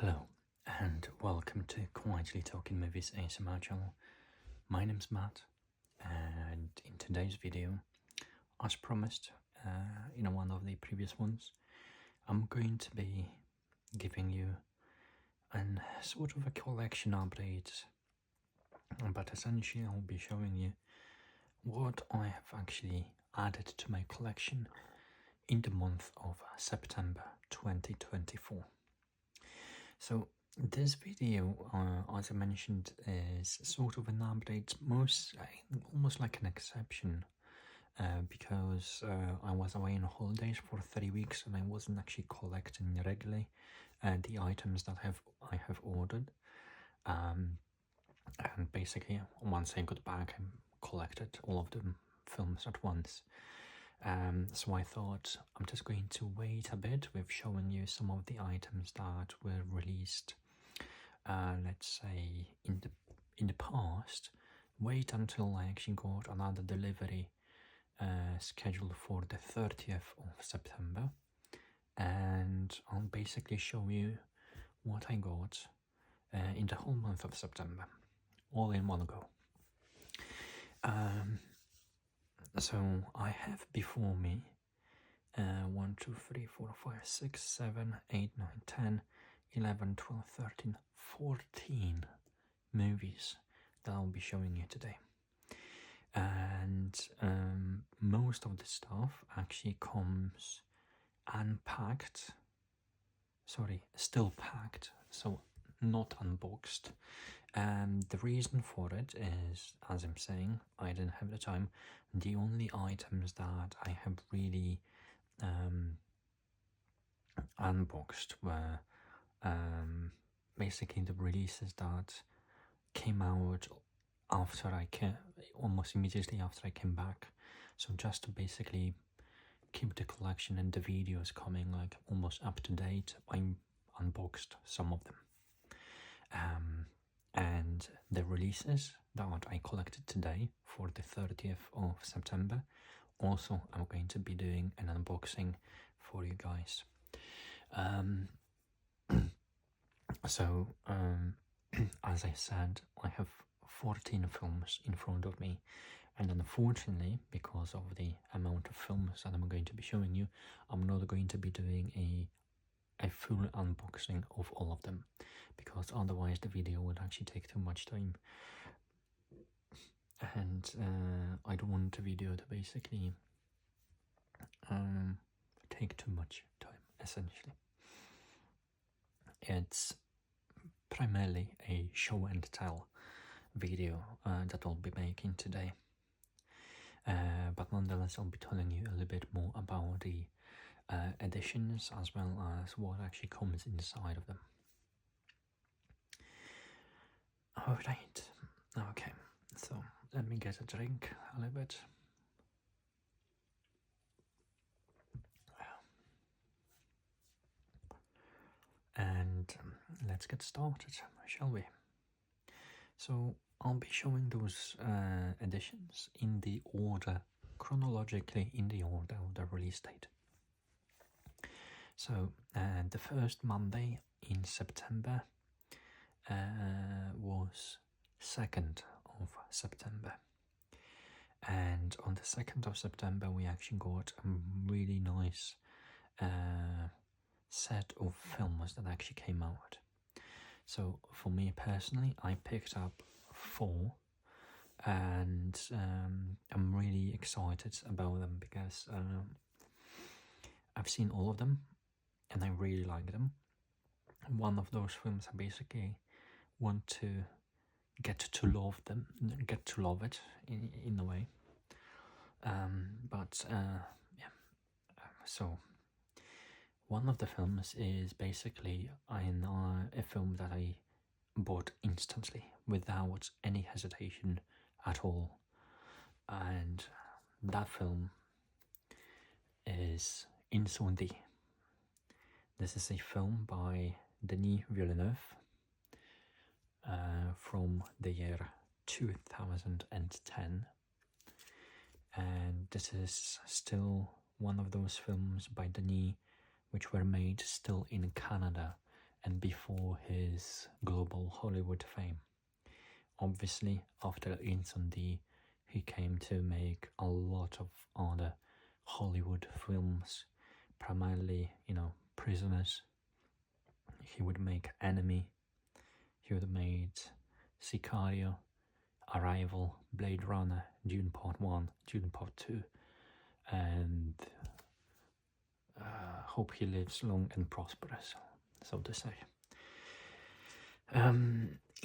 Hello and welcome to Quietly Talking Movies ASMR channel. My name's Matt, and in today's video, as promised in one of the previous ones, I'm going to be giving you an sort of a collection update, but essentially I'll be showing you what I have actually added to my collection in the month of September 2024. So this video, as I mentioned, is sort of an update, almost like an exception, because I was away on holidays for 3 weeks and I wasn't actually collecting regularly the items that I have ordered. And basically, once I got back, I collected all of the films at once. So I thought I'm just going to wait a bit with showing you some of the items that were released, let's say in the past. Wait until I actually got another delivery scheduled for the 30th of September, and I'll basically show you what I got in the whole month of September, all in one go. So I have before me 1, 2, 3, 4, 5, 6, 7, 8, 9, 10, 11, 12, 13, 14 movies that I'll be showing you today. And most of the stuff actually comes unpacked, still packed, so not unboxed. And the reason for it is, as I'm saying, I didn't have the time. The only items that I have really unboxed were basically the releases that came out after almost immediately after I came back. So just to basically keep the collection and the videos coming like almost up to date, I unboxed some of them. And the releases that I collected today for the 30th of September, also I'm going to be doing an unboxing for you guys. As I said, I have 14 films in front of me, and unfortunately, because of the amount of films that I'm going to be showing you, I'm not going to be doing a full unboxing of all of them, because otherwise the video would actually take too much time, and I don't want the video to basically take too much time. Essentially, it's primarily a show and tell video that I'll be making today, but nonetheless I'll be telling you a little bit more about the editions as well as what actually comes inside of them. Alright, okay, so let me get a drink a little bit. And let's get started, shall we? So I'll be showing those editions in the order, chronologically in the order of the release date. So the first Monday in September was 2nd of September, and on the 2nd of September we actually got a really nice set of films that actually came out. So for me personally, I picked up 4, and I'm really excited about them because I've seen all of them and I really like them. One of those films I basically want to get to love it in a way. So one of the films is basically a film that I bought instantly without any hesitation at all, and that film is Incendie. This is a film by Denis Villeneuve from the year 2010, and this is still one of those films by Denis which were made still in Canada and before his global Hollywood fame. Obviously, after Insundi, he came to make a lot of other Hollywood films, primarily, Prisoners. He would make Enemy. He would have made Sicario, Arrival, Blade Runner, Dune Part 1, Dune Part 2, and hope he lives long and prosperous, so to say.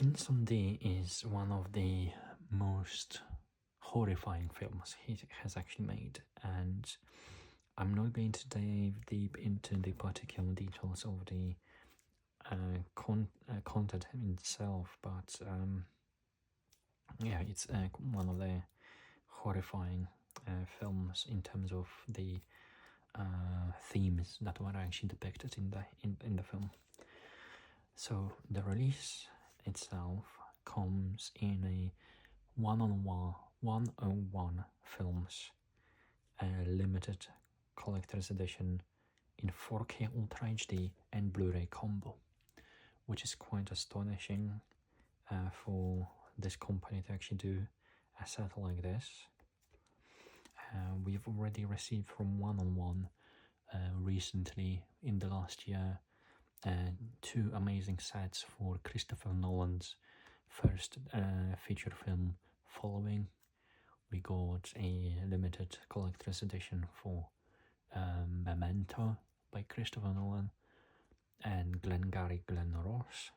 Insundi is one of the most horrifying films he has actually made, and I'm not going to dive deep into the particular details of the content itself, but yeah, it's one of the horrifying films in terms of the themes that were actually depicted in the film. So the release itself comes in a 101 films limited collector's edition in 4K Ultra HD and Blu-ray combo, which is quite astonishing for this company to actually do a set like this. We've already received from 101 recently in the last year 2 amazing sets for Christopher Nolan's first feature film, Following. We got a limited collector's edition for Memento by Christopher Nolan and Glengarry Glen Ross,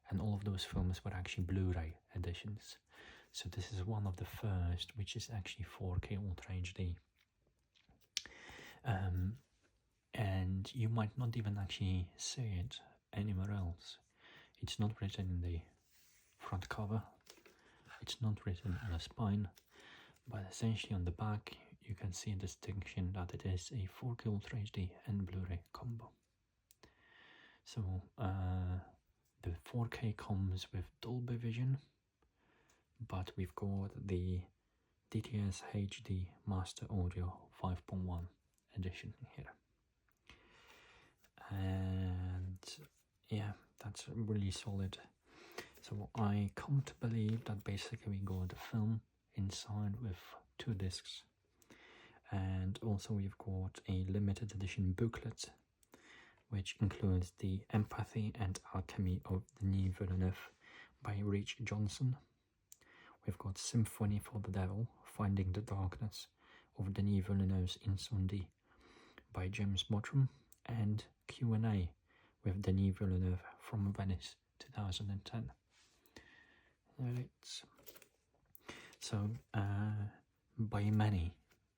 and all of those films were actually Blu-ray editions. So this is one of the first which is actually 4K Ultra HD. And you might not even actually see it anywhere else. It's not written in the front cover, it's not written on the spine, but essentially on the back you can see a distinction that it is a 4K Ultra HD and Blu-ray combo. So the 4K comes with Dolby Vision, but we've got the DTS HD Master Audio 5.1 edition here. And yeah, that's really solid. So I come to believe that basically we got the film inside with 2 discs, and also we've got a limited edition booklet which includes the Empathy and Alchemy of Denis Villeneuve by Rich Johnson. We've got Symphony for the Devil, Finding the Darkness of Denis Villeneuve's Insundi by James Mottram, and Q&A with Denis Villeneuve from Venice 2010. Right. So, by many,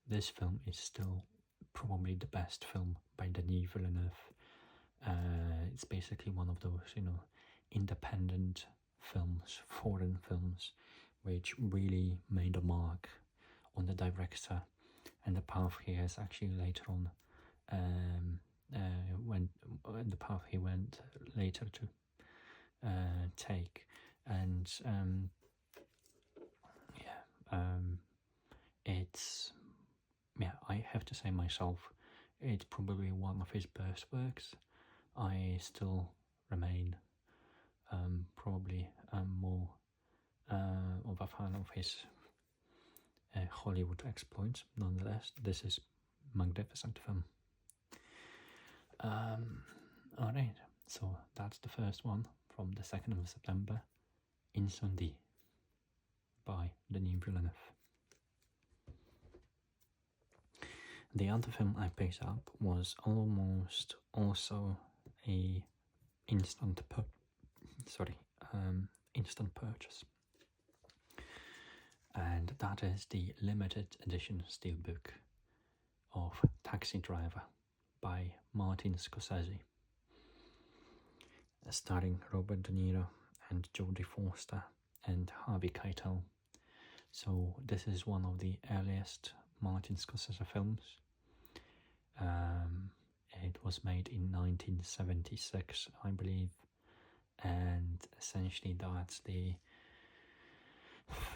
this film is still probably the best film by Denis Villeneuve. It's basically one of those, independent films, foreign films, which really made a mark on the director and the path he has actually later on the path he went later to take. And I have to say myself, it's probably one of his best works. I still remain probably more of a fan of his Hollywood exploits. Nonetheless, this is magnificent film. Alright, so that's the first one from the 2nd of September, Insundi by Denis Villeneuve. The other film I picked up was almost also a instant purchase, and that is the limited edition steelbook of Taxi Driver by Martin Scorsese, starring Robert De Niro and Jodie Foster and Harvey Keitel. So this is one of the earliest Martin Scorsese films. It was made in 1976, I believe, and essentially that's the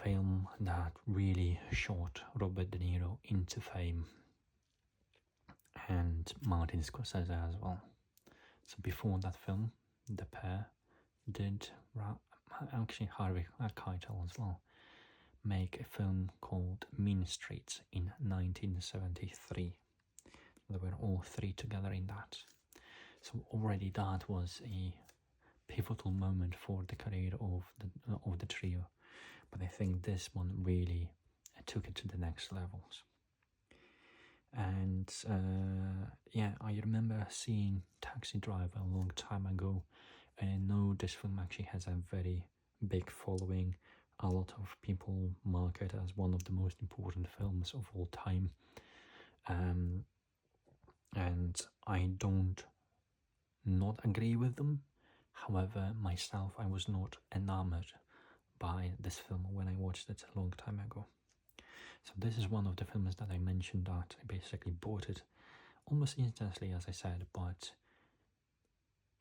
film that really shot Robert De Niro into fame, and Martin Scorsese as well. So before that film, the pair did, actually Harvey Keitel as well, make a film called Mean Streets in 1973. They were all three together in that. So already that was a pivotal moment for the career of the trio. But I think this one really took it to the next levels. And yeah, I remember seeing Taxi Driver a long time ago, and I know this film actually has a very big following. A lot of people mark it as one of the most important films of all time. And I don't not agree with them. However, myself, I was not enamored by this film when I watched it a long time ago. So this is one of the films that I mentioned that I basically bought it almost instantly, as I said, but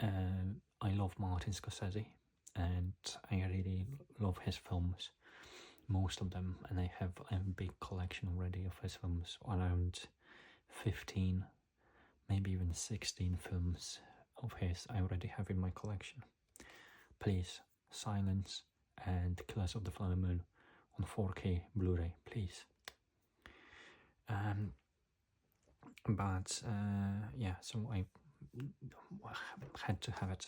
I love Martin Scorsese, and I really love his films, most of them, and I have a big collection already of his films, around 15, maybe even 16 films of his I already have in my collection. Please, Silence and Killers of the Flower Moon on 4K Blu-ray, please. But yeah, so I had to have it.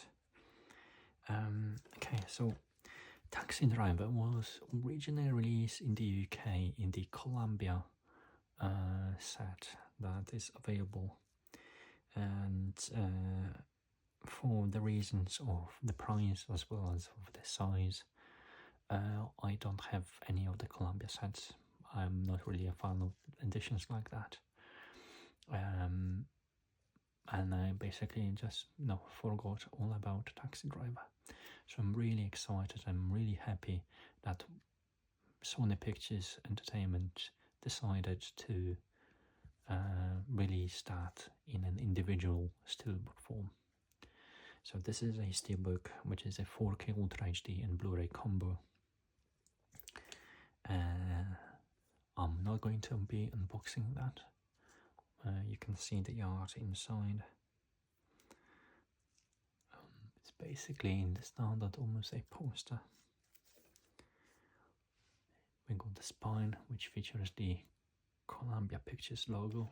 Okay, so Taxi Driver was originally released in the UK in the Columbia set that is available, and for the reasons of the price as well as of the size, I don't have any of the Columbia sets. I'm not really a fan of editions like that. And I basically just forgot all about Taxi Driver. So I'm really excited. I'm really happy that Sony Pictures Entertainment decided to release that in an individual steelbook form. So this is a steelbook, which is a 4K Ultra HD and Blu-ray combo. I'm not going to be unboxing that. You can see the art inside. It's basically in the standard, almost a poster. We got the spine, which features the Columbia Pictures logo.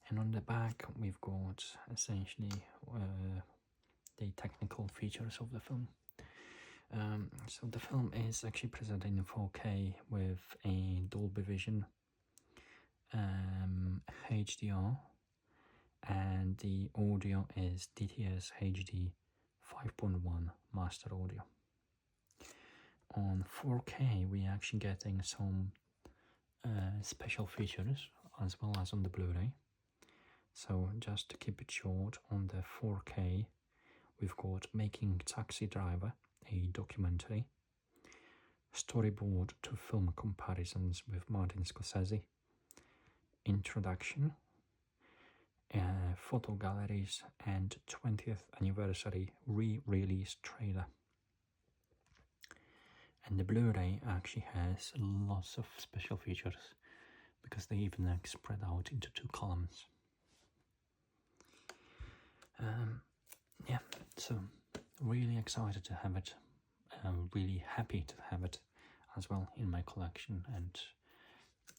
And on the back, we've got essentially the technical features of the film. So the film is actually presented in 4K with a Dolby Vision, HDR, and the audio is DTS HD 5.1 master audio. On 4K, we're actually getting some special features as well as on the Blu-ray. So just to keep it short, on the 4K, we've got Making Taxi Driver, a documentary, storyboard to film comparisons with Martin Scorsese, introduction, photo galleries, and 20th anniversary re-release trailer. And the Blu-ray actually has lots of special features because they even spread out into 2 columns. Yeah, so really excited to have it. I'm really happy to have it as well in my collection, and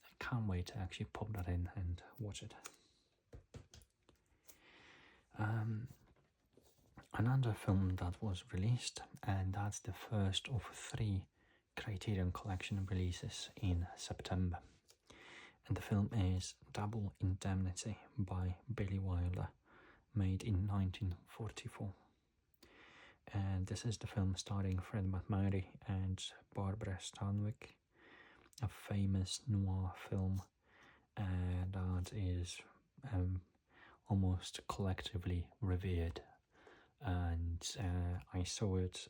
I can't wait to actually pop that in and watch it. Another film that was released, and that's the first of 3 Criterion Collection releases in September. And the film is Double Indemnity by Billy Wilder, made in 1944. And this is the film starring Fred MacMurray and Barbara Stanwyck, a famous noir film that is almost collectively revered. And I saw it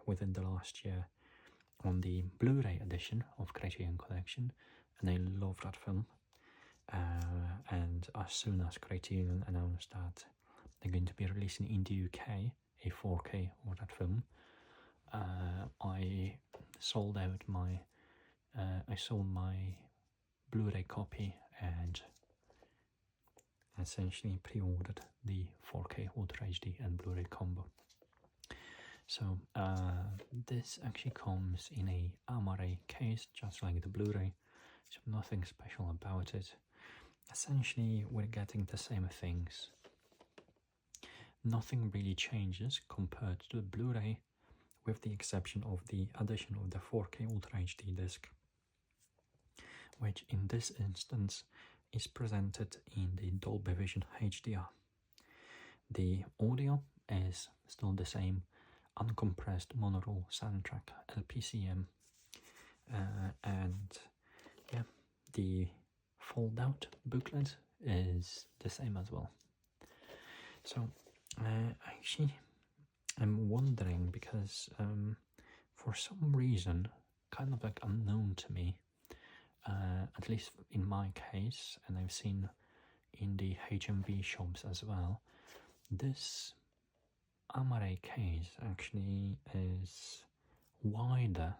within the last year on the Blu-ray edition of Criterion Collection, and I love that film. And as soon as Criterion announced that they're going to be releasing in the UK a 4K of that film, I sold out my Blu-ray copy and essentially pre-ordered the 4K Ultra HD and Blu-ray combo. So this actually comes in a Amare case, just like the Blu-ray, so nothing special about it. Essentially, we're getting the same things. Nothing really changes compared to the Blu-ray, with the exception of the addition of the 4K Ultra HD disc, which in this instance is presented in the Dolby Vision HDR. The audio is still the same, uncompressed monaural soundtrack LPCM, and yeah, the fold-out booklet is the same as well. So actually, I'm wondering, because for some reason, kind of like unknown to me, at least in my case, and I've seen in the HMV shops as well, this Amare case actually is wider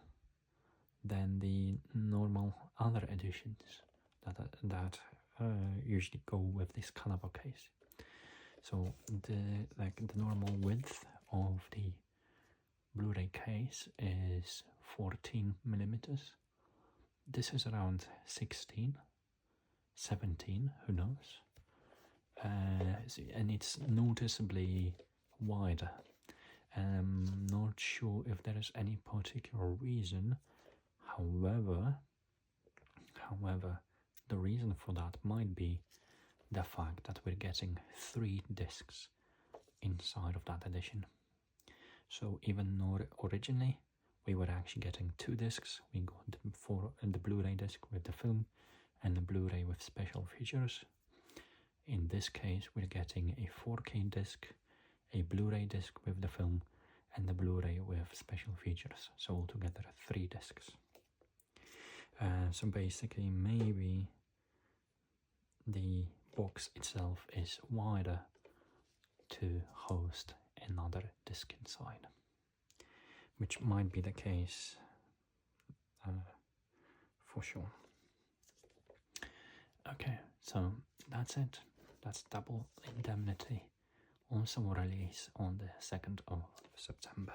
than the normal other editions that usually go with this caliber case. So the normal width of the Blu-ray case is 14 millimeters. This is around 16, 17, who knows? And it's noticeably wider. I'm not sure if there is any particular reason. However, the reason for that might be the fact that we're getting 3 discs inside of that edition. So even though originally we were actually getting 2 discs, we got the Blu-ray disc with the film and the Blu-ray with special features. In this case, we're getting a 4K disc, a Blu-ray disc with the film, and the Blu-ray with special features. So altogether 3 discs. So basically, maybe the box itself is wider to host another disc inside, which might be the case for sure. Okay, so that's it. That's Double Indemnity, also released on the 2nd of September.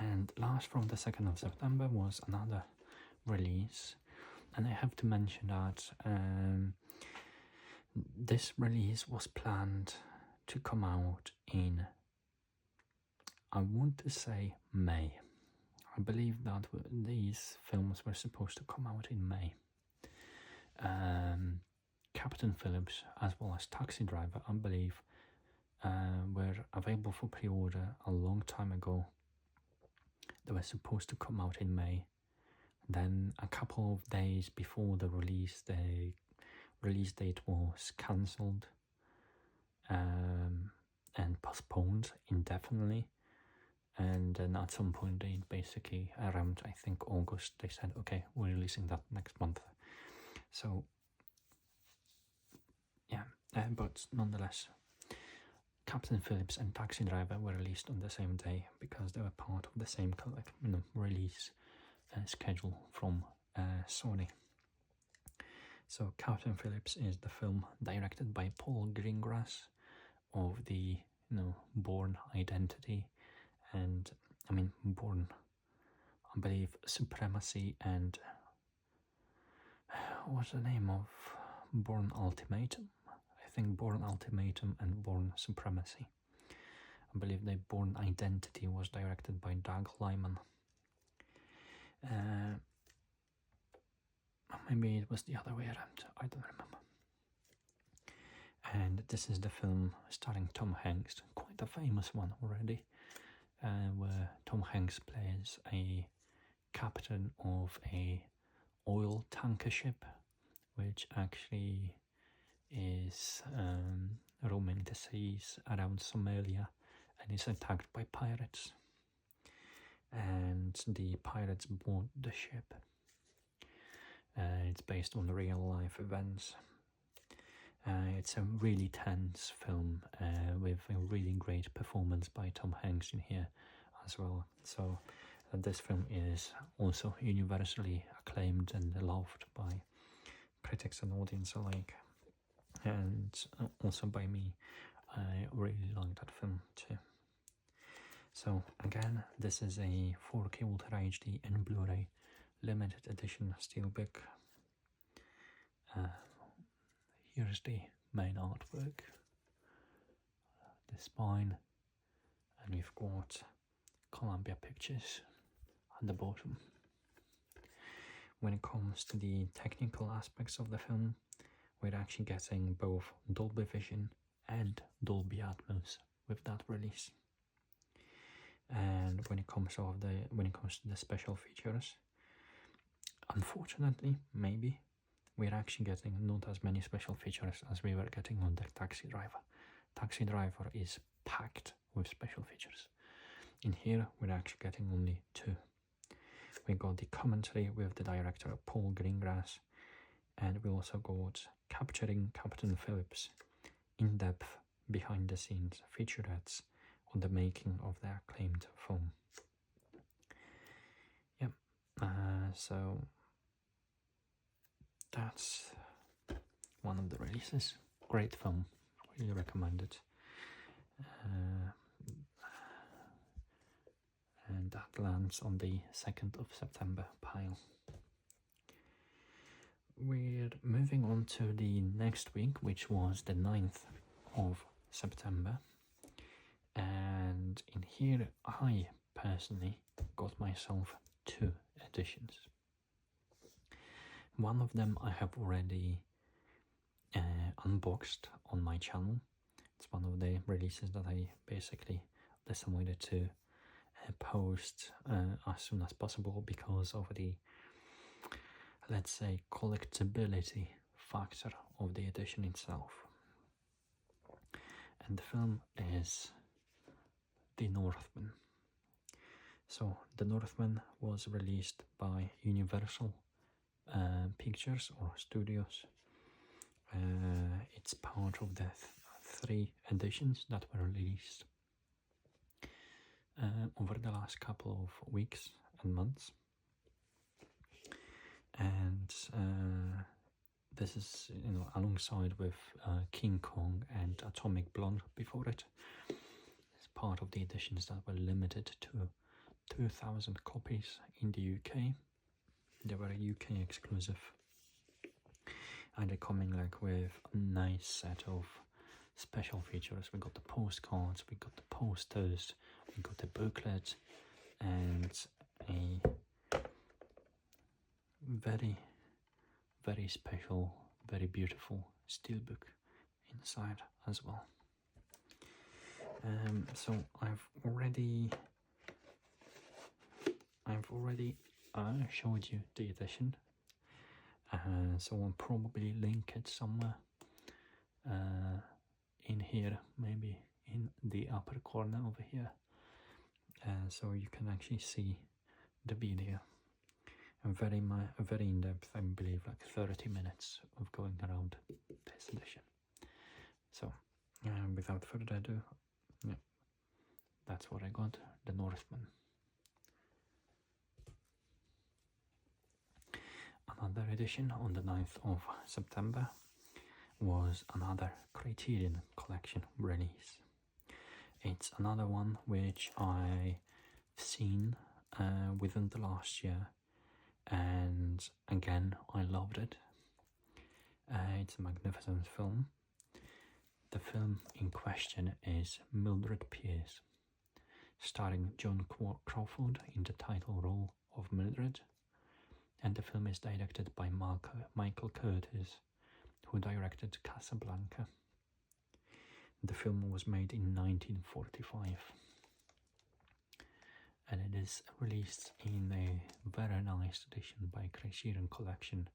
And last from the 2nd of September was another release, and I have to mention that this release was planned to come out in, I want to say, May. I believe that these films were supposed to come out in May. Captain Phillips as well as Taxi Driver, I believe, were available for pre-order a long time ago. They were supposed to come out in May. Then a couple of days before the release, the release date was cancelled and postponed indefinitely. And then at some point, they basically, around I think August, they said, okay, we're releasing that next month. So yeah, but nonetheless, Captain Phillips and Taxi Driver were released on the same day because they were part of the same release schedule from Sony. So Captain Phillips is the film directed by Paul Greengrass of the Bourne Identity, and Bourne, I believe, Supremacy, and what's the name of Bourne Ultimatum? I think Bourne Ultimatum and Bourne Supremacy. I believe the Bourne Identity was directed by Doug Liman. Maybe it was the other way around, I don't remember. And this is the film starring Tom Hanks, quite a famous one already, where Tom Hanks plays a captain of a oil tanker ship, which actually is roaming the seas around Somalia and is attacked by pirates. And the pirates board the ship. It's based on real life events. It's a really tense film with a really great performance by Tom Hanks in here as well. So this film is also universally acclaimed and loved by critics and audience alike. and also by me. I really like that film too. So again, this is a 4K Ultra HD and Blu-ray limited edition steelbook. Here's the main artwork, the spine, and we've got Columbia Pictures at the bottom. When it comes to the technical aspects of the film, we're actually getting both Dolby Vision and Dolby Atmos with that release. And when it comes to the special features, unfortunately, maybe we're actually getting not as many special features as we were getting on the Taxi Driver. Taxi Driver is packed with special features. In here, we're actually getting only 2. We got the commentary with the director Paul Greengrass, and we also got Capturing Captain Phillips, in-depth behind-the-scenes featurettes on the making of the acclaimed film. Yep, so that's one of the releases. Great film, really recommend it. And that lands on the 2nd of September pile. We're moving on to the next week, which was the 9th of September. And in here, I personally got myself 2 editions. One of them I have already unboxed on my channel. It's one of the releases that I basically decided to post as soon as possible because of the, let's say, collectability factor of the edition itself. And the film is The Northman. So The Northman was released by Universal Pictures or Studios. It's part of the 3 editions that were released over the last couple of weeks and months. And this is, alongside with King Kong and Atomic Blonde before it. It's part of the editions that were limited to 2,000 copies in the UK. They were UK exclusive. And they're coming with a nice set of special features. We got the postcards, we got the posters, we got the booklet, and a very, very special, very beautiful steelbook inside as well. So I've already showed you the edition. So I'll probably link it somewhere in here, maybe in the upper corner over here, so you can actually see the video. Very in-depth, I believe, like 30 minutes of going around this edition. So without further ado, yeah, that's what I got, The Northman. Another edition on the 9th of September was another Criterion Collection release. It's another one which I've seen within the last year, and again I loved it. It's a magnificent film. The film in question is Mildred Pierce, starring Joan Crawford in the title role of Mildred, and the film is directed by Michael Curtiz, who directed Casablanca. The film was made in 1945, and it is released in a very nice edition by Criterion Collection,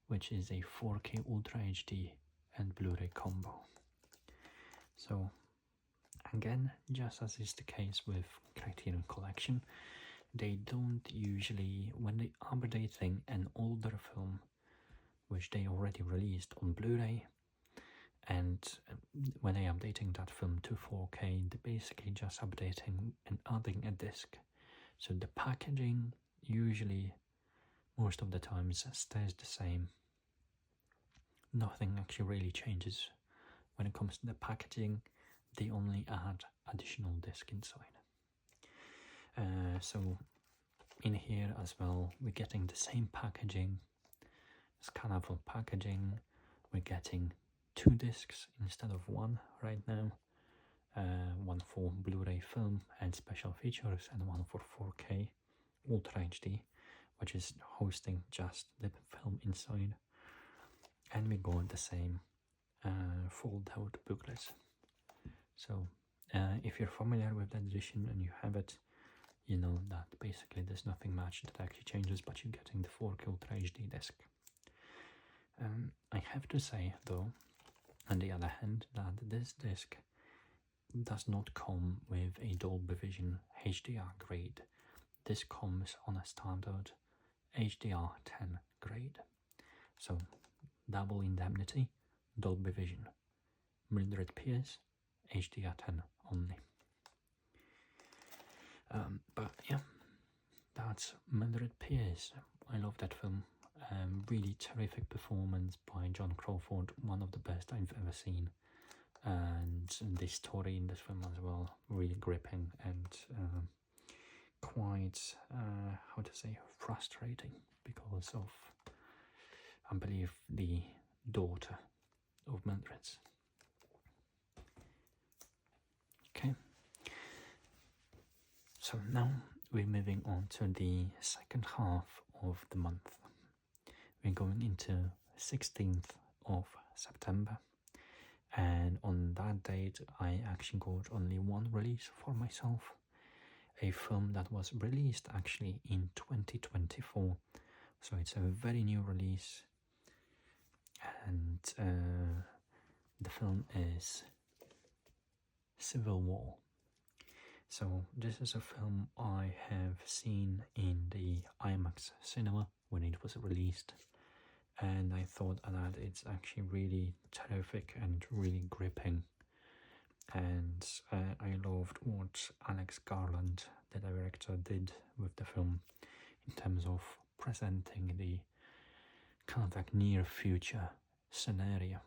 which is a 4K Ultra HD and Blu-ray combo. So again, just as is the case with Criterion Collection, they don't usually, when they updating an older film which they already released on Blu-ray, and when they're updating that film to 4K, they're basically just updating and adding a disc. So the packaging usually, most of the times, stays the same. nothing actually really changes when it comes to the packaging. They only add additional disc inside. So in here as well, we're getting the same packaging, scannable packaging. We're getting 2 discs instead of 1 right now. One for Blu-ray film and special features, and one for 4K Ultra HD, which is hosting just the film inside. And we got the same fold-out booklets. So if you're familiar with that edition and you have it, you know that basically there's nothing much that actually changes, but you're getting the 4K Ultra HD disc. I have to say though, on the other hand, that this disc does not come with a Dolby Vision HDR grade. This comes on a standard HDR10 grade. So double indemnity, Dolby Vision, 100PS, HDR10 only. But yeah, that's 100PS. I love that film. Really terrific performance by John Crawford, one of the best I've ever seen. And the story in this film as well, really gripping and quite, how to say, frustrating because of, I believe, the daughter of Mildred's. Okay, so now we're moving on to the second half of the month. We're going into 16th of September, and on that date I actually got only one release for myself, a film that was released actually in 2024, so it's a very new release, and the film is Civil War. So this is a film I have seen in the IMAX cinema when it was released, and I thought that it's actually really terrific and really gripping, and I loved what Alex Garland, the director, did with the film in terms of presenting the kind of like near future scenario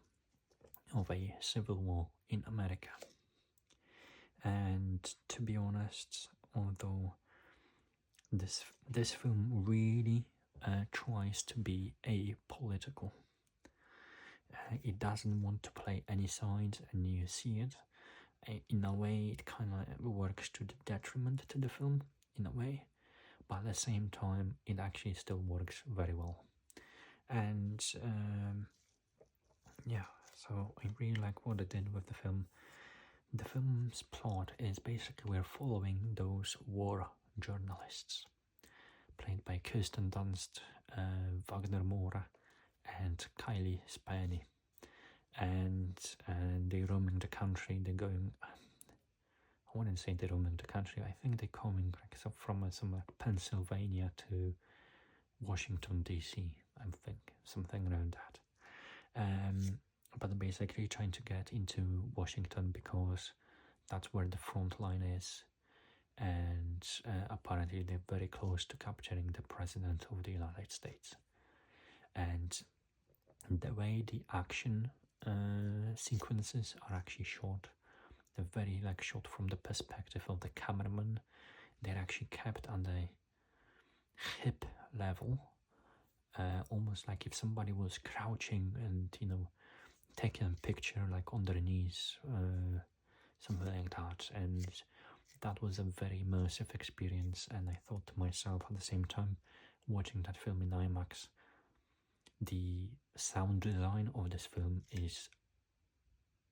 of a civil war in America. And to be honest, although this film really tries to be apolitical, it doesn't want to play any sides, and you see it. In a way, it kind of works to the detriment to the film, in a way, but at the same time, it actually still works very well. And yeah, so I really like what they did with the film. The film's plot is basically we're following those war journalists, played by Kirsten Dunst, Wagner Moura, and Kylie Spaney, and they're roaming the country. They're going, I wouldn't say they're roaming the country, I think they're coming like from like Pennsylvania to Washington DC, I think, something around that. But they're basically trying to get into Washington because that's where the front line is, and apparently they're very close to capturing the President of the United States. And the way the action sequences are actually shot, they're very like shot from the perspective of the cameraman. They're actually kept on the hip level, almost like if somebody was crouching and, you know, taking a picture like on their knees, something like that. And that was a very immersive experience, and I thought to myself at the same time, watching that film in IMAX, the sound design of this film is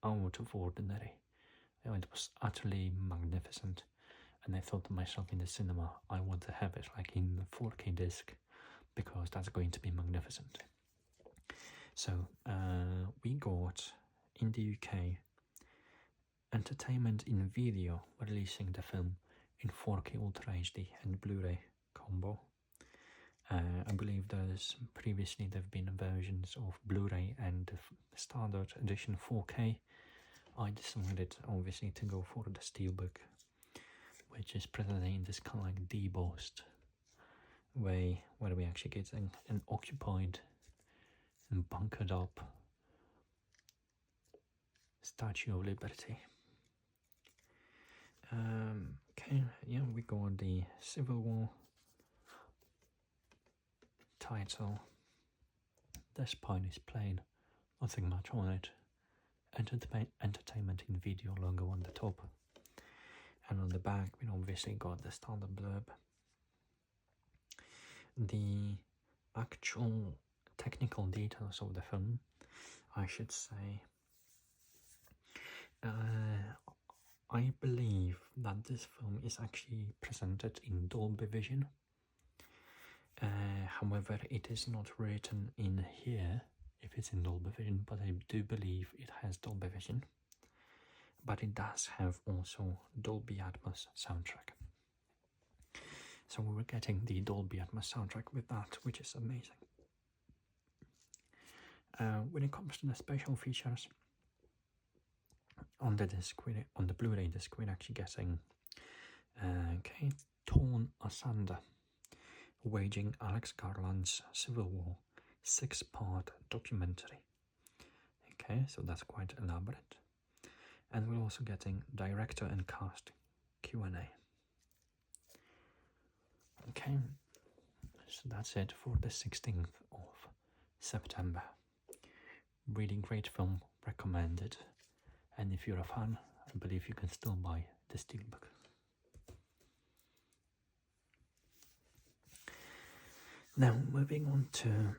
out of ordinary. It was utterly magnificent, and I thought to myself in the cinema, I want to have it like in the 4K disc, because that's going to be magnificent. So we got in the UK Entertainment in Video releasing the film in 4K Ultra HD and Blu-ray combo. I believe there's previously there have been versions of Blu-ray and the standard edition 4K. I decided obviously to go for the Steelbook, which is presented in this kind of like debossed way, where we actually get an occupied and bunkered up Statue of Liberty. Okay, yeah, we got the Civil War title. The spine is plain, nothing much on it. Entertainment in video logo on the top. And on the back, we obviously got the standard blurb. The actual technical details of the film, I should say, I believe that this film is actually presented in Dolby Vision. However, it is not written in here if it's in Dolby Vision, but I do believe it has Dolby Vision. But it does have also Dolby Atmos soundtrack. So we're getting the Dolby Atmos soundtrack with that, which is amazing. When it comes to the special features, on the disc, on the Blu-ray disc, we're actually getting Torn Asunder, Waging Alex Garland's Civil War 6-part documentary. Okay, so that's quite elaborate. And we're also getting director and cast Q&A. Okay, so that's it for the 16th of September. Really great film, recommended. And if you're a fan, I believe you can still buy the steelbook. Now, moving on to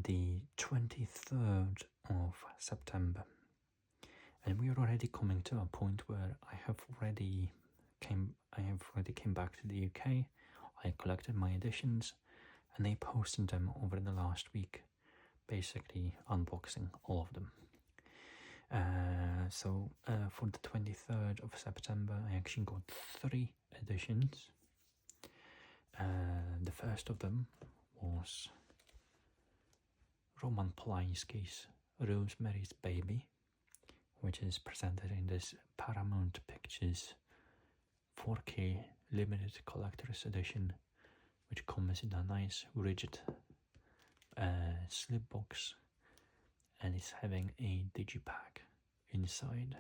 the 23rd of September. And we are already coming to a point where I have already came back to the UK. I collected my editions and I posted them over the last week, basically unboxing all of them. So for the 23rd of September, I actually got 3 editions. The first of them was Roman Polanski's Rosemary's Baby, which is presented in this Paramount Pictures 4K limited collector's edition, which comes in a nice rigid slip box, and it's having a digipack inside,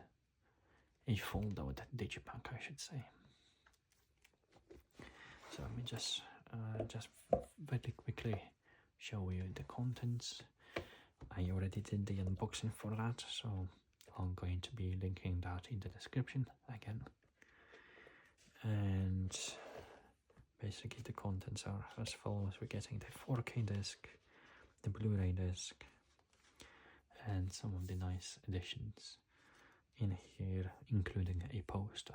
a fold-out digipack, I should say. So let me just very quickly show you the contents. I already did the unboxing for that, so I'm going to be linking that in the description again. And basically the contents are as follows. We're getting the 4K disc, the Blu-ray disc, and some of the nice additions in here, including a poster.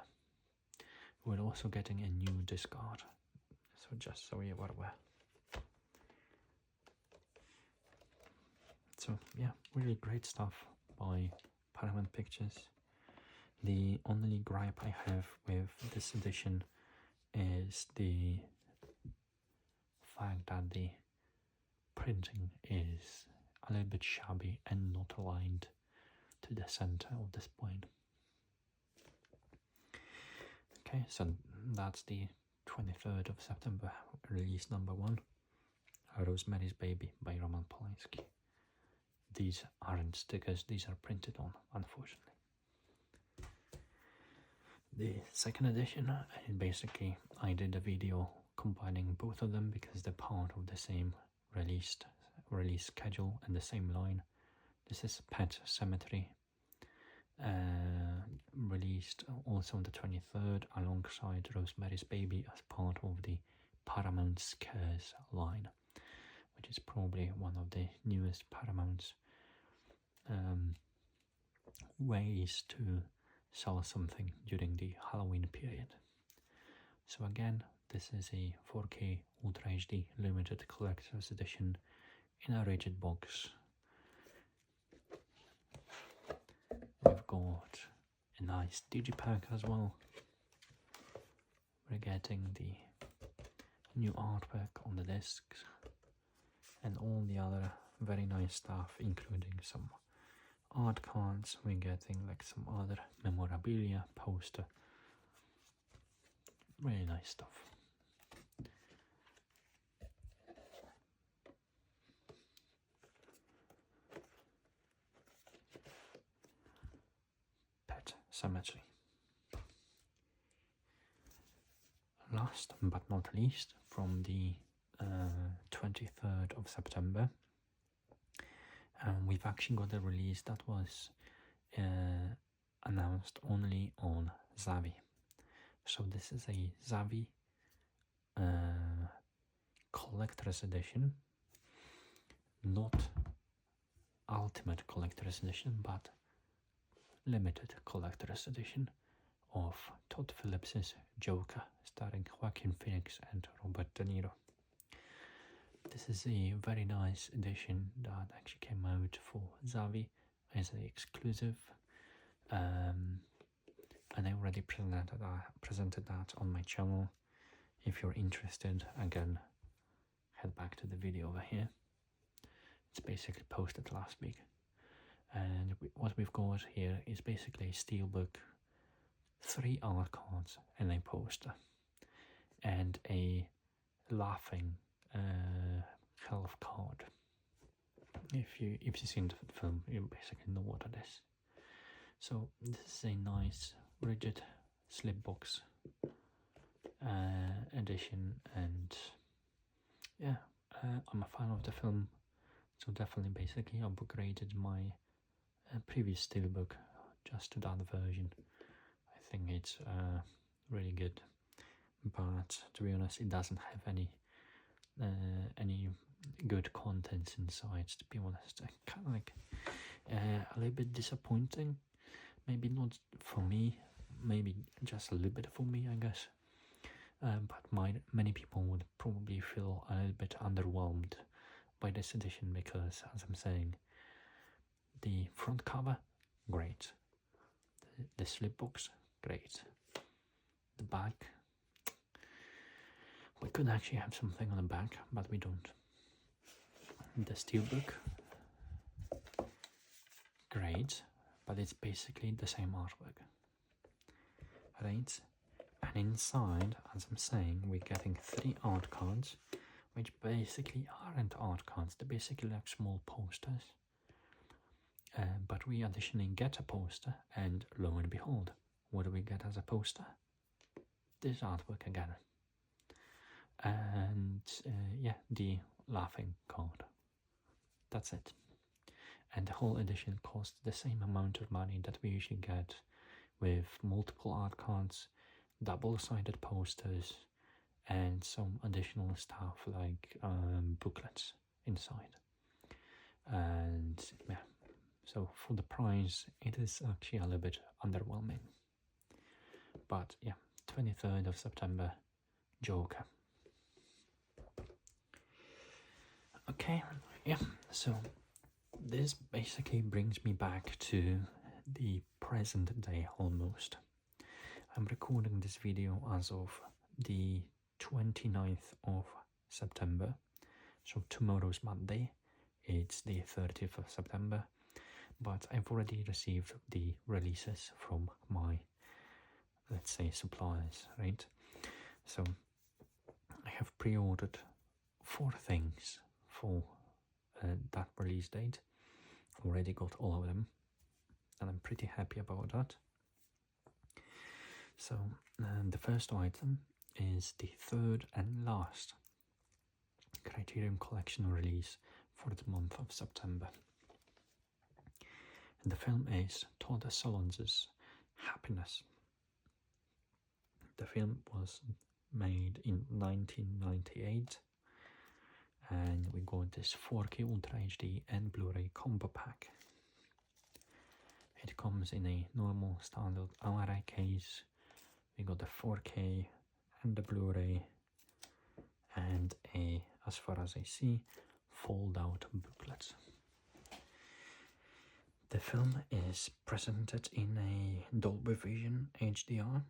We're also getting a new disc art, so just so you are aware. So yeah, really great stuff by Paramount Pictures. The only gripe I have with this edition is the fact that the printing is a little bit shabby and not aligned to the center of the spine. Okay, so that's the 23rd of September release number 1, Rosemary's Baby by Roman Polanski. These aren't stickers, these are printed on, unfortunately. The second edition, basically I did a video combining both of them because they're part of the same release schedule and the same line. This is Pet Cemetery, released also on the 23rd alongside Rosemary's Baby as part of the Paramount Scares line, which is probably one of the newest Paramount's ways to sell something during the Halloween period. So again, this is a 4K Ultra HD limited collector's edition in a rigid box. We've got a nice digipack as well. We're getting the new artwork on the discs and all the other very nice stuff, including some art cards. We're getting like some other memorabilia, poster. Really nice stuff. symmetry. Last but not least, from the 23rd of September, we've actually got a release that was announced only on Zavi. So this is a Zavi collector's edition, not ultimate collector's edition, but limited collector's edition of Todd Phillips's Joker, starring Joaquin Phoenix and Robert De Niro. This is a very nice edition that actually came out for Zavi as an exclusive, and I already presented that on my channel. If you're interested, again, head back to the video over here. It's basically posted last week, and what we've got here is basically a steelbook, 3 art cards and a poster, and a laughing health card. If you've seen the film, you basically know what it is. So this is a nice rigid slipbox edition, and yeah, I'm a fan of the film, so definitely basically upgraded my previous steelbook just to that version. I think it's really good, but to be honest, it doesn't have any good contents inside, to be honest. Kind of like a little bit disappointing, maybe not for me, maybe just a little bit for me, I guess, but many people would probably feel a little bit underwhelmed by this edition, because, as I'm saying, the front cover, great, the slipbox, great, the back, we could actually have something on the back, but we don't. The steelbook, great, but it's basically the same artwork, right? And inside, as I'm saying, we're getting 3 art cards, which basically aren't art cards, they're basically like small posters. But we additionally get a poster, and lo and behold, what do we get as a poster? This artwork again. And yeah, the laughing card. That's it. And the whole edition costs the same amount of money that we usually get with multiple art cards, double-sided posters, and some additional stuff like booklets inside. And yeah, so for the price, it is actually a little bit underwhelming. But yeah, 23rd of September, Joker. Okay, yeah, so this basically brings me back to the present day almost. I'm recording this video as of the 29th of September, so tomorrow's Monday, it's the 30th of September, but I've already received the releases from my, let's say, suppliers, right? So I have pre-ordered 4 things for that release date. Already got all of them, and I'm pretty happy about that. So the first item is the 3rd and last Criterion Collection release for the month of September. And the film is Todd Solondz's Happiness. The film was made in 1998, and we got this 4K Ultra HD and Blu-ray combo pack. It comes in a normal standard LRI case. We got the 4K and the Blu-ray, and a, as far as I see, fold-out booklet. The film is presented in a Dolby Vision HDR,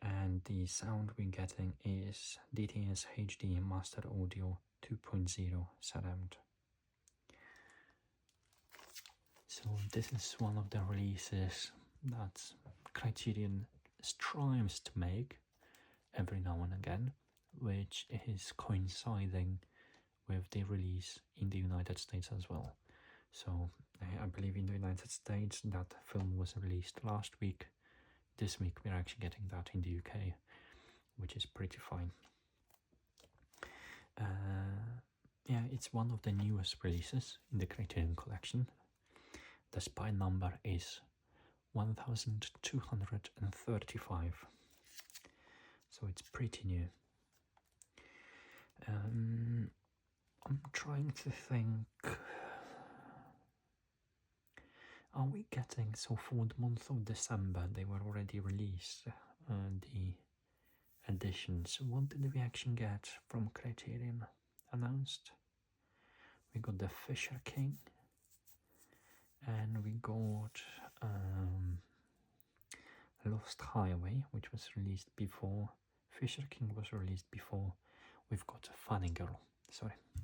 and the sound we're getting is DTS HD Master Audio 2.0 surround. So this is one of the releases that Criterion strives to make every now and again, which is coinciding with the release in the United States as well. So I believe in the United States that film was released last week, this week we're actually getting that in the UK, which is pretty fine. Yeah, it's one of the newest releases in the Criterion collection. The spine number is 1235, so it's pretty new. I'm trying to think, are we getting, so for the month of December they were already released, the editions. What did we actually get from Criterion announced? We got the Fisher King, and we got Lost Highway, which was released before. Fisher King was released before. We've got Funny Girl.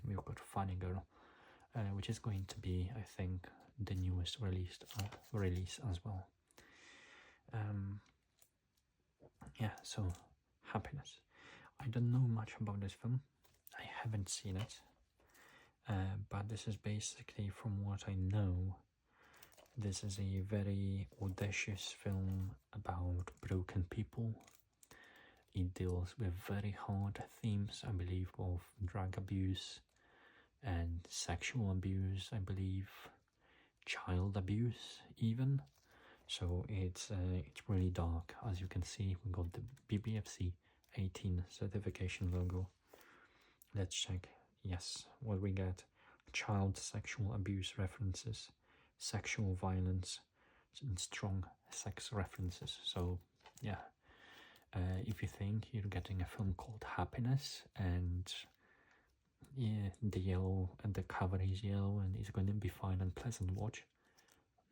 We've got Funny Girl, which is going to be, I think, the newest release as well. Yeah, so Happiness. I don't know much about this film. I haven't seen it, but this is basically, from what I know, this is a very audacious film about broken people. It deals with very hard themes, I believe, of drug abuse and sexual abuse, I believe, child abuse even. So it's really dark. As you can see, we got the BBFC 18 certification logo. Let's check. Yes, what we get: child sexual abuse references, sexual violence, and strong sex references. So yeah, if you think you're getting a film called Happiness, and yeah, the yellow and the cover is yellow and it's going to be fine and pleasant watch,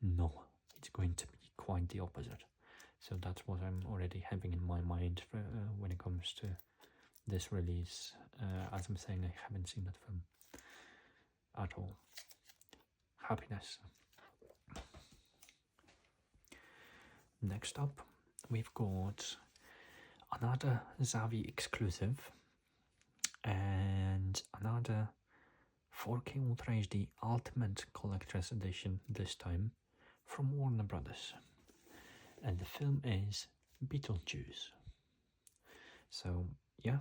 no, it's going to be quite the opposite. So that's what I'm already having in my mind for, when it comes to this release. As I'm saying, I haven't seen that film at all. Happiness. Next up, we've got another Zavi exclusive and another 4K Ultra HD Ultimate Collector's Edition, this time from Warner Brothers. And the film is Beetlejuice. So yeah,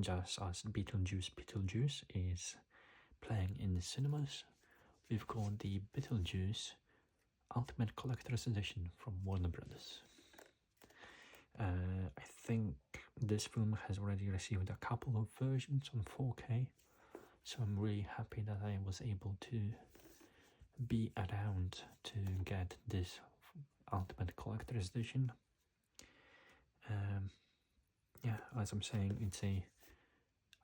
just as Beetlejuice is playing in the cinemas, we've got the Beetlejuice Ultimate Collector's Edition from Warner Brothers. I think this film has already received a couple of versions on 4K, so I'm really happy that I was able to be around to get this Ultimate Collector's Edition. Yeah, as I'm saying, it's a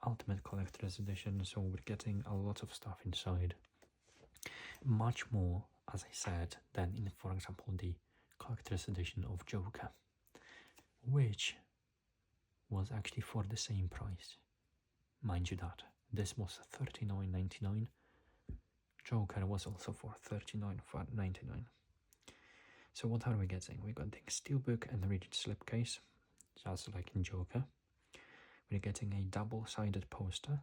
Ultimate Collector's Edition, so we're getting a lot of stuff inside. Much more, as I said, than in, for example, the Collector's Edition of Joker, which was actually for the same price. Mind you that. This was $39.99. Joker was also for $39.99. So what are we getting? We got the steelbook and the rigid slipcase, just like in Joker. We're getting a double-sided poster.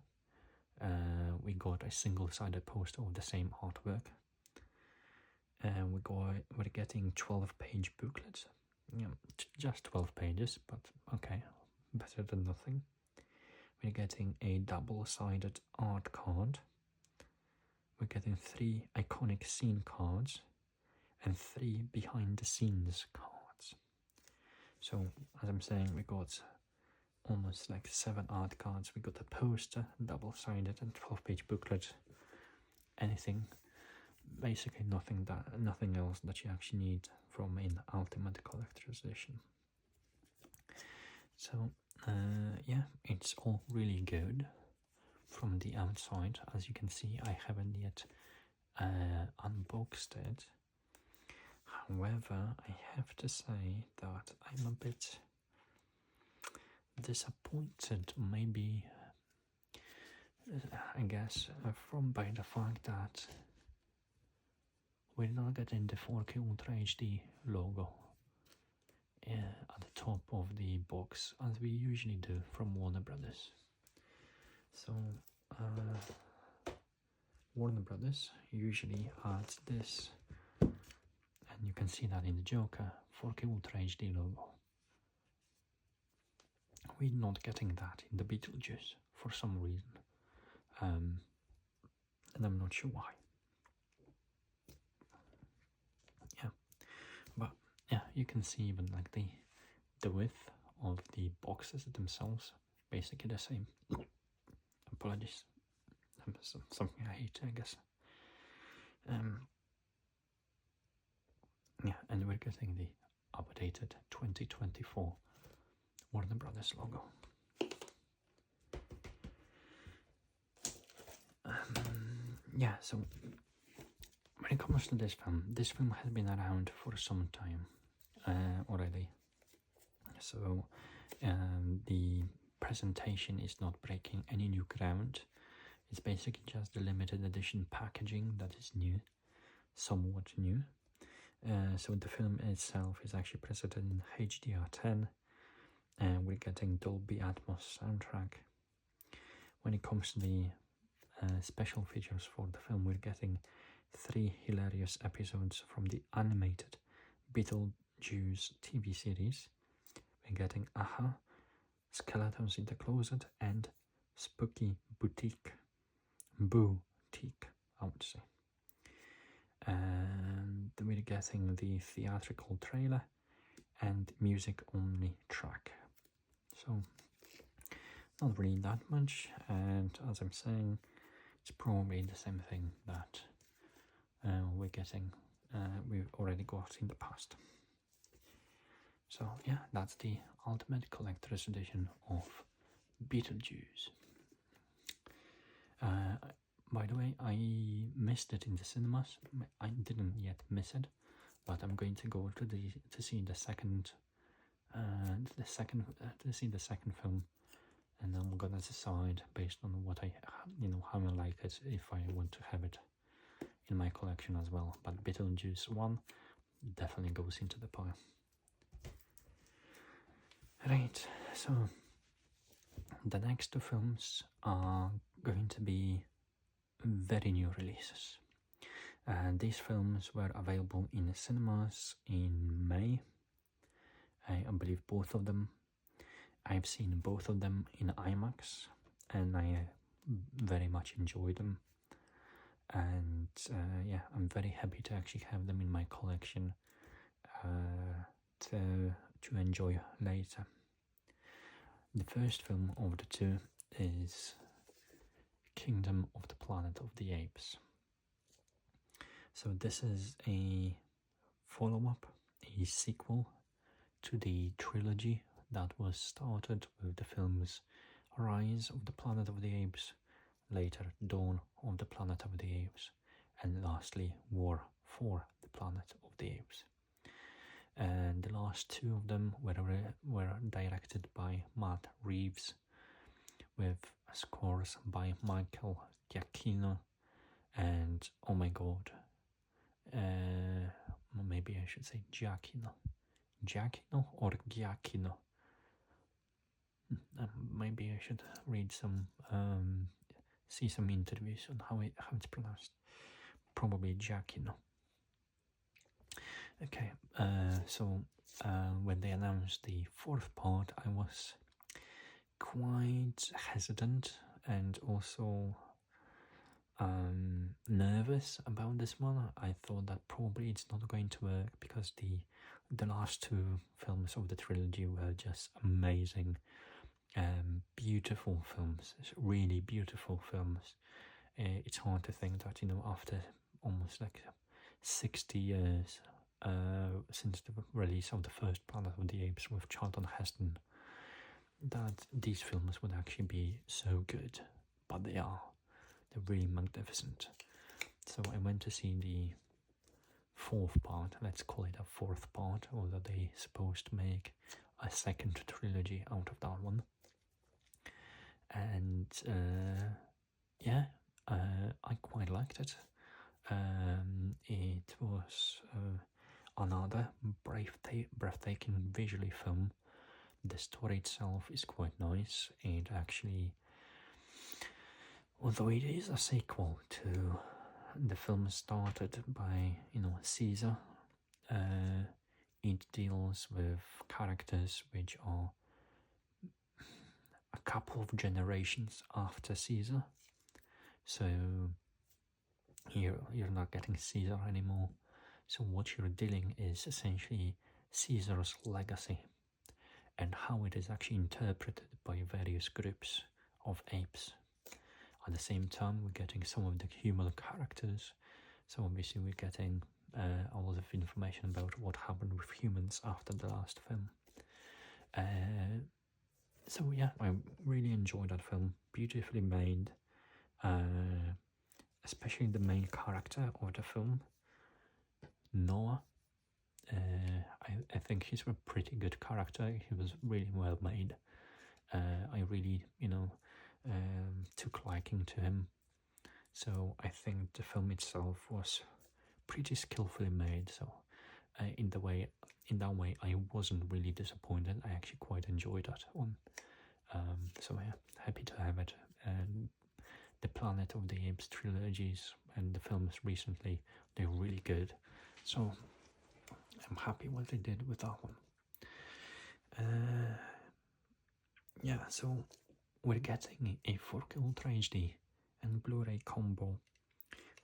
We got a single-sided poster of the same artwork. And we're getting 12-page booklets. Yeah, just 12 pages, but okay, better than nothing. We're getting a double-sided art card. We're getting 3 iconic scene cards and 3 behind-the-scenes cards. So, as I'm saying, we got almost like 7 art cards. We got a poster, double-sided, and 12-page booklet. Anything, basically nothing else that you actually need from an Ultimate Collector's Edition. So yeah, it's all really good from the outside. As you can see, I haven't yet unboxed it. However, I have to say that I'm a bit disappointed, maybe, I guess, by the fact that we're not getting the 4K Ultra HD logo at the top of the box, as we usually do from Warner Brothers. So Warner Brothers usually adds this, and you can see that in the Joker, 4K Ultra HD logo. We're not getting that in the Beetlejuice for some reason, and I'm not sure why. Yeah, but yeah, you can see even like the width of the boxes themselves, basically the same. Apologies, something I hate, I guess. Yeah, and we're getting the updated 2024 Warner Brothers logo. Yeah, so when it comes to this film has been around for some time already. So the presentation is not breaking any new ground. It's basically just the limited edition packaging that is new, somewhat new. So the film itself is actually presented in HDR10, and we're getting Dolby Atmos soundtrack. When it comes to the special features for the film, we're getting 3 hilarious episodes from the animated Beetlejuice TV series. We're getting Aha, Skeletons in the Closet, and Spooky Boutique, I would say. And we're getting the theatrical trailer and music only track. So not really that much, and as I'm saying, it's probably the same thing that we've already got in the past. So yeah, that's the Ultimate Collector's Edition of Beetlejuice. By the way, I missed it in the cinemas. I didn't yet miss it, but I'm going to go to see the second film, and I'm gonna decide based on what how I like it, if I want to have it in my collection as well. But Beetlejuice 1 definitely goes into the pile. Right, so the next 2 films are going to be very new releases. These films were available in cinemas in May. I believe both of them. I've seen both of them in IMAX, and I very much enjoyed them. And yeah, I'm very happy to actually have them in my collection to enjoy later. The first film of the 2 is Kingdom of the Planet of the Apes. So this is a follow-up, a sequel to the trilogy that was started with the films Rise of the Planet of the Apes, later Dawn of the Planet of the Apes, and lastly War for the Planet of the Apes. And the last 2 of them were directed by Matt Reeves, with scores by Michael Giacchino and, oh my god, maybe I should say Giacchino or Giacchino. Maybe I should read some, see some interviews on how it's pronounced. Probably Giacchino. Okay, so when they announced the 4th part, I was quite hesitant and also nervous about this one. I thought that probably it's not going to work because the last 2 films of the trilogy were just amazing, beautiful films, really beautiful films. It's hard to think that after almost like 60 years since the release of the first Planet of the Apes with Charlton Heston, that these films would actually be so good, but they are. They're really magnificent. So I went to see the 4th part, let's call it a 4th part, although they're supposed to make a second trilogy out of that one. And yeah, I quite liked it. It was another breathtaking visually film. The story itself is quite nice. It actually, although it is a sequel to the film started by Caesar, it deals with characters which are a couple of generations after Caesar. So you're not getting Caesar anymore. So what you're dealing is essentially Caesar's legacy and how it is actually interpreted by various groups of apes. At the same time, we're getting some of the human characters. So obviously we're getting a lot of information about what happened with humans after the last film. So yeah, I really enjoyed that film. Beautifully made, especially the main character of the film, Noah. I think he's a pretty good character. He was really well made. I really, took liking to him. So I think the film itself was pretty skillfully made. So in that way, I wasn't really disappointed. I actually quite enjoyed that one. So yeah, happy to have it. And the Planet of the Apes trilogies and the films recently, they're really good. So I'm happy what they did with that one. Yeah, so we're getting a 4K Ultra HD and Blu-ray combo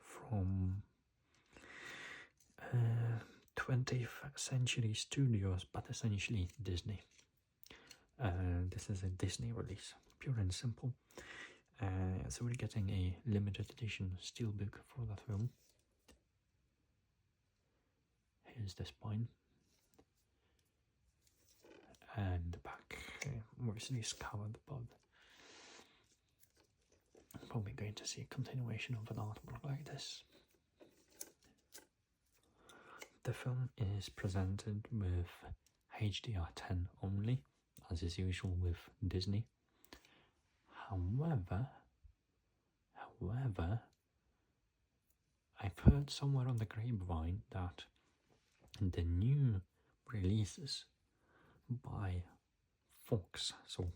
from 20th Century Studios, but essentially Disney. This is a Disney release, pure and simple. So we're getting a limited edition steelbook for that film. Here's the spine. And the back obviously is covered, but I'm probably going to see a continuation of an artwork like this. The film is presented with HDR10 only, as is usual with Disney. However, I've heard somewhere on the grapevine that the new releases by Fox, so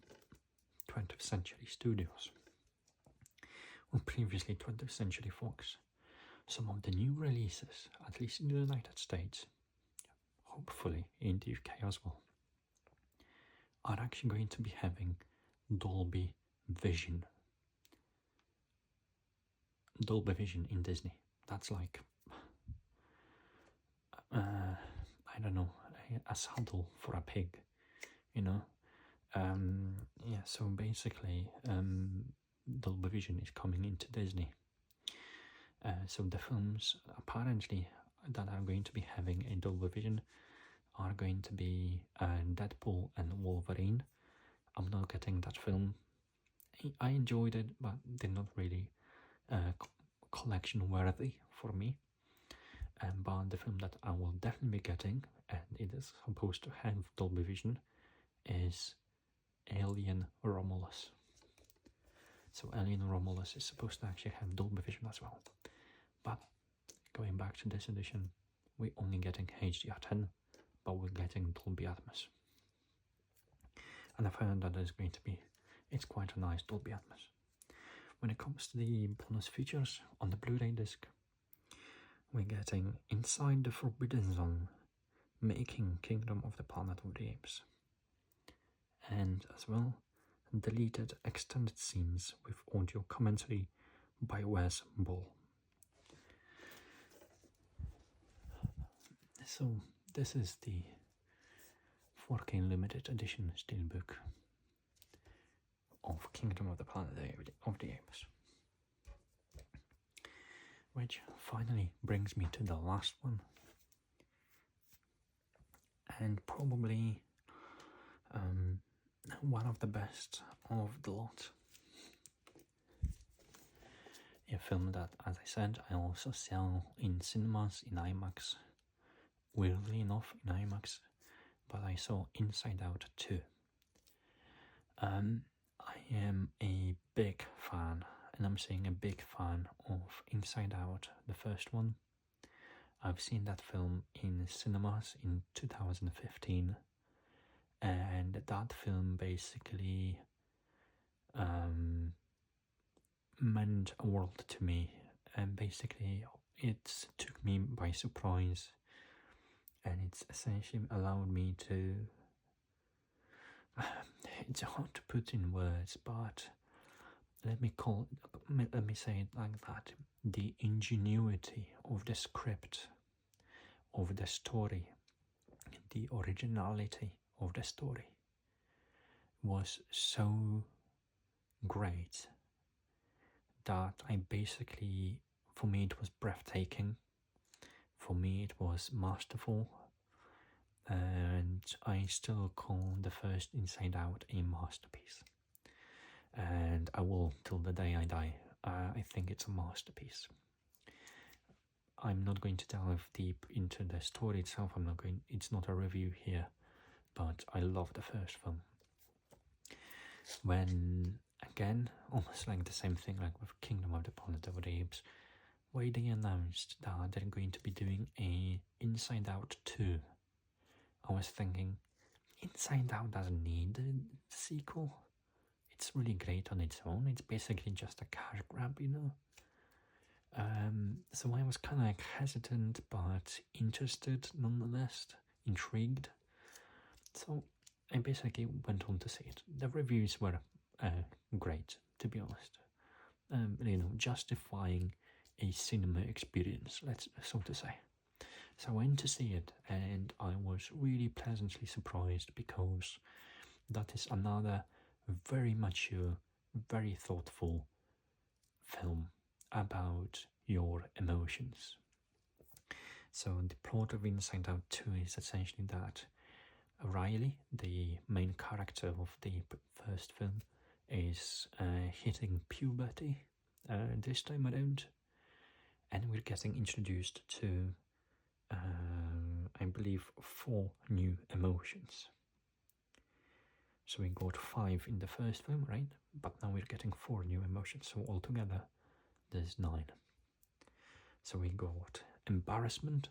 20th Century Studios, or previously 20th Century Fox, some of the new releases, at least in the United States, hopefully in the UK as well, are actually going to be having Dolby Vision. Dolby Vision in Disney. That's like, I don't know, a saddle for a pig, Yeah, so basically, Dolby Vision is coming into Disney. So the films apparently that are going to be having a Dolby Vision are going to be Deadpool and Wolverine. I'm not getting that film. I enjoyed it, but they're not really collection worthy for me. But the film that I will definitely be getting, and it is supposed to have Dolby Vision, is Alien Romulus. So Alien Romulus is supposed to actually have Dolby Vision as well. But going back to this edition, we're only getting HDR10, but we're getting Dolby Atmos. And I found that it's quite a nice Dolby Atmos. When it comes to the bonus features on the Blu-ray disc, we're getting Inside the Forbidden Zone, Making Kingdom of the Planet of the Apes, and as well deleted extended scenes with audio commentary by Wes Ball. So this is the 4K limited edition steelbook of Kingdom of the Planet of the Apes, which finally brings me to the last one, and probably one of the best of the lot. A film that, as I said, I also sell in cinemas, in IMAX, weirdly enough in IMAX, but I saw Inside Out 2. I am a big fan, and I'm saying a big fan of Inside Out, the first one. I've seen that film in cinemas in 2015, and that film basically meant a world to me, and basically it took me by surprise. and it's essentially allowed me to, it's hard to put in words, but let me say it like that. The ingenuity of the script, of the story, the originality of the story was so great that I basically, for me it was breathtaking, for me it was masterful, and I still call the first Inside Out a masterpiece. And I will till the day I die. I think it's a masterpiece. I'm not going to delve deep into the story itself. It's not a review here, but I love the first film. When, again, almost like the same thing like with Kingdom of the Planet of the Apes, where they announced that they're going to be doing a Inside Out 2. I was thinking, Inside Out doesn't need a sequel. It's really great on its own. It's basically just a cash grab, you know. So I was kind of like hesitant, but interested nonetheless, intrigued. So I basically went on to see it. The reviews were great, to be honest. You know, justifying a cinema experience, so to say. So I went to see it, and I was really pleasantly surprised, because that is another very mature, very thoughtful film about your emotions. So the plot of Inside Out 2 is essentially that Riley, the main character of the first film, is hitting puberty this time around, and we're getting introduced to I believe 4 new emotions. So we got 5 in the first film, right? But now we're getting 4 new emotions, so altogether there's 9. So we got embarrassment,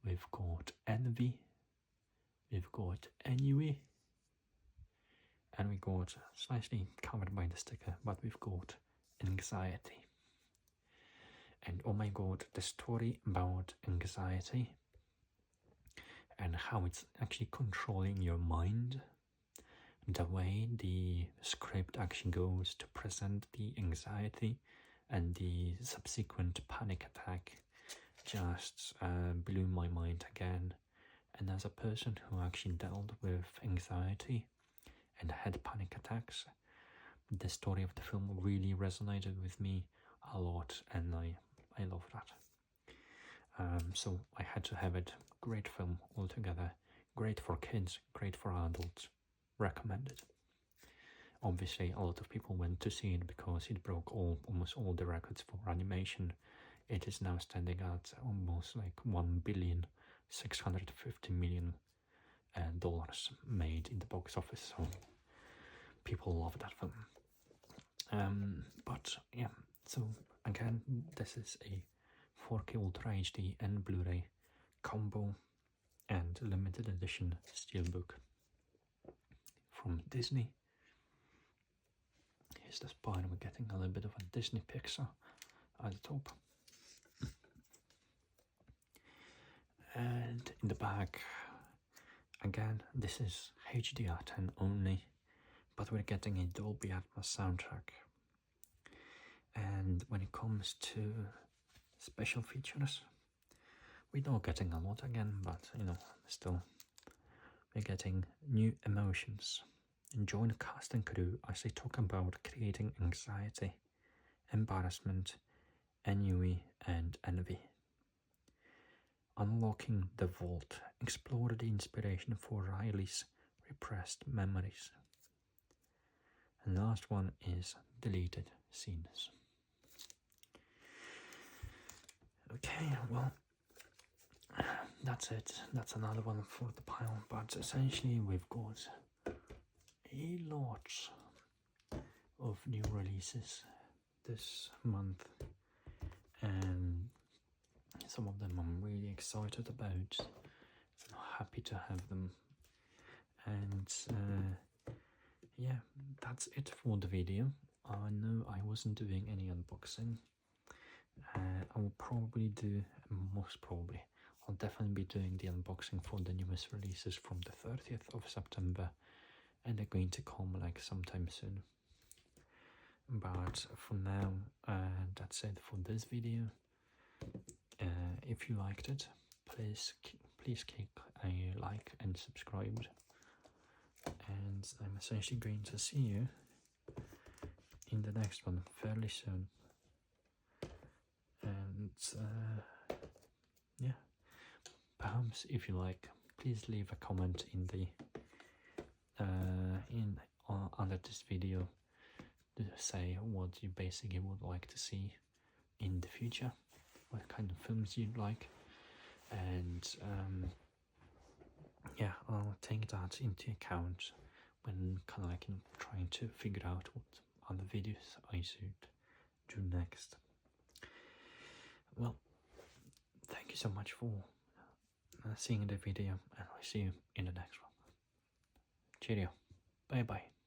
we've got envy, we've got ennui, and we got, slightly covered by the sticker, but we've got anxiety. And oh my god, the story about anxiety and how it's actually controlling your mind, the way the script actually goes to present the anxiety and the subsequent panic attack just blew my mind again. And as a person who actually dealt with anxiety and had panic attacks, the story of the film really resonated with me a lot, and I love that. So I had to have it. Great film altogether. Great for kids, great for adults. Recommended. Obviously, a lot of people went to see it because it broke almost all the records for animation. It is now standing at almost like $1,650,000,000 made in the box office. So people love that film. But yeah, so again, this is a 4K Ultra HD and Blu-ray combo and limited edition steelbook from Disney. Here's the spine. We're getting a little bit of a Disney Pixar at the top. And in the back, again, this is HDR10 only, but we're getting a Dolby Atmos soundtrack. And when it comes to special features, we're not getting a lot again, but you know, still, we're getting new emotions. And join the cast and crew as they talk about creating anxiety, embarrassment, ennui, and envy. Unlocking the vault, explore the inspiration for Riley's repressed memories. And the last one is deleted scenes. Okay, well, that's it. That's another one for the pile, but essentially we've got a lot of new releases this month, and some of them I'm really excited about. I'm happy to have them. And yeah, that's it for the video. I know I wasn't doing any unboxing. I will probably do, most probably, I'll definitely be doing the unboxing for the newest releases from the 30th of September, and they're going to come like sometime soon. But for now, that's it for this video. If you liked it, please click a like and subscribe. And I'm essentially going to see you in the next one fairly soon. And yeah, perhaps if you like, please leave a comment in the under this video to say what you basically would like to see in the future, what kind of films you'd like, and yeah, I'll take that into account when kind of like trying to figure out what other videos I should do next. Well, thank you so much for seeing the video, and I'll see you in the next one. Cheerio. Bye bye.